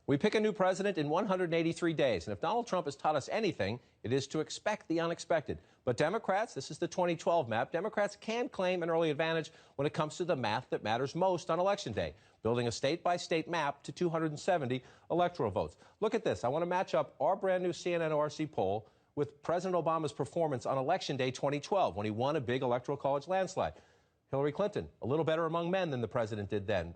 We pick a new president in 183 days, and if Donald Trump has taught us anything, it is to expect the unexpected. But Democrats, this is the 2012 map, Democrats can claim an early advantage when it comes to the math that matters most on Election Day, building a state-by-state map to 270 electoral votes. Look at this. I want to match up our brand new CNN ORC poll with President Obama's performance on Election Day 2012, when he won a big electoral college landslide. Hillary Clinton, a little better among men than the president did then,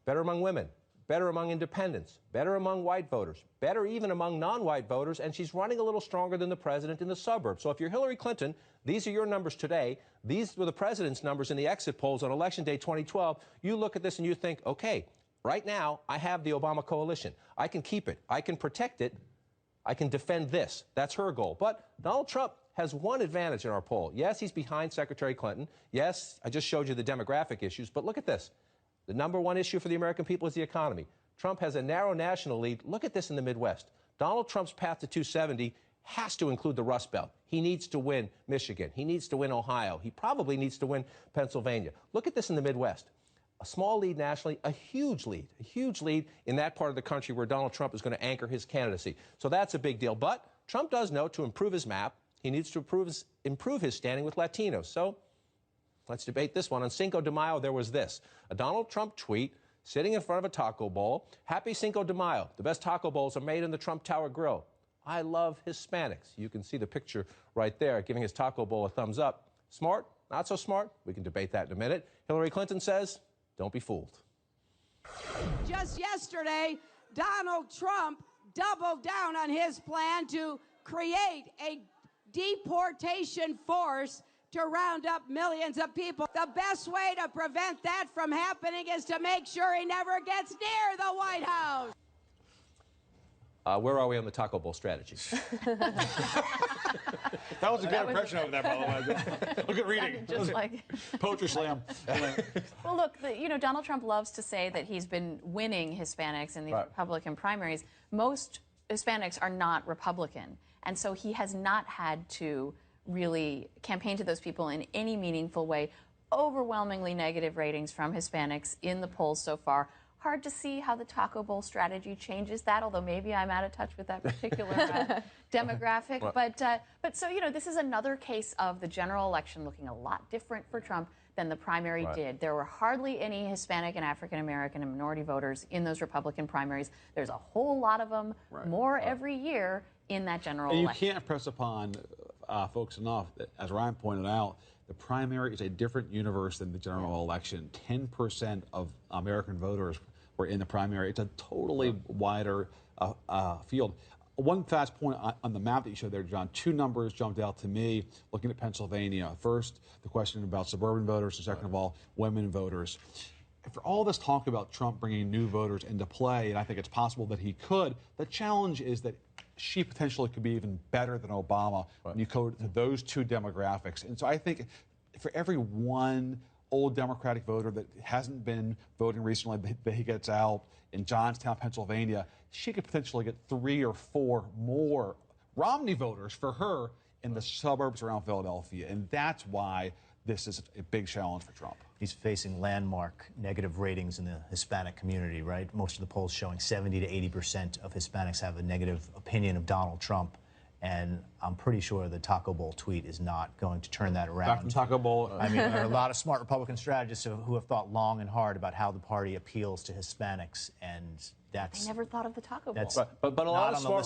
better among women, better among independents, better among white voters, better even among non-white voters, and she's running a little stronger than the president in the suburbs. So if you're Hillary Clinton, these are your numbers today. These were the president's numbers in the exit polls on Election Day 2012. You look at this and you think, okay, right now I have the Obama coalition. I can keep it. I can protect it. I can defend this. That's her goal. But Donald Trump has one advantage in our poll. Yes, he's behind Secretary Clinton. Yes, I just showed you the demographic issues, but look at this. The number one issue for the American people is the economy. Trump has a narrow national lead. Look at this in the Midwest. Donald Trump's path to 270 has to include the Rust Belt. He needs to win Michigan. He needs to win Ohio. He probably needs to win Pennsylvania. Look at this in the Midwest. A small lead nationally, a huge lead in that part of the country where Donald Trump is going to anchor his candidacy. So that's a big deal. But Trump does know to improve his map, he needs to improve his standing with Latinos. So let's debate this one. On Cinco de Mayo, there was this. A Donald Trump tweet sitting in front of a taco bowl. Happy Cinco de Mayo. The best taco bowls are made in the Trump Tower Grill. I love Hispanics. You can see the picture right there, giving his taco bowl a thumbs up. Smart? Not so smart? We can debate that in a minute. Hillary Clinton says, don't be fooled. Just yesterday, Donald Trump doubled down on his plan to create a deportation force to round up millions of people. The best way to prevent that from happening is to make sure he never gets near the White House. Where are we on the taco bowl strategy? That was a good impression over there, by the way. Look at reading. Just like Poetry slam. Well, look, Donald Trump loves to say that he's been winning Hispanics in the Republican primaries. Most Hispanics are not Republican, and so he has not had to really campaign to those people in any meaningful way. Overwhelmingly negative ratings from Hispanics in the polls so far. Hard to see how the taco bowl strategy changes that, although maybe I'm out of touch with that particular demographic. But so, this is another case of the general election looking a lot different for Trump than the primary did. There were hardly any Hispanic and African American and minority voters in those Republican primaries. There's a whole lot of them, more every year in that general election. You can't press upon folks enough that, as Ryan pointed out, the primary is a different universe than the general election. 10% of American voters were in the primary. It's a totally wider field. One fast point on the map that you showed there, John, two numbers jumped out to me looking at Pennsylvania. First, the question about suburban voters, and second of all, women voters. For all this talk about Trump bringing new voters into play, and I think it's possible that he could, the challenge is that she potentially could be even better than Obama when you go to those two demographics. And so I think for every one old Democratic voter that hasn't been voting recently that he gets out in Johnstown, Pennsylvania, she could potentially get 3 or 4 more Romney voters for her in the suburbs around Philadelphia. And that's why this is a big challenge for Trump. He's facing landmark negative ratings in the Hispanic community, right? Most of the polls showing 70 to 80% of Hispanics have a negative opinion of Donald Trump. And I'm pretty sure the Taco Bowl tweet is not going to turn that around. Back from Taco Bowl. I mean, there are a lot of smart Republican strategists who have thought long and hard about how the party appeals to Hispanics, and that's... I never thought of the Taco Bowl. But a lot of smart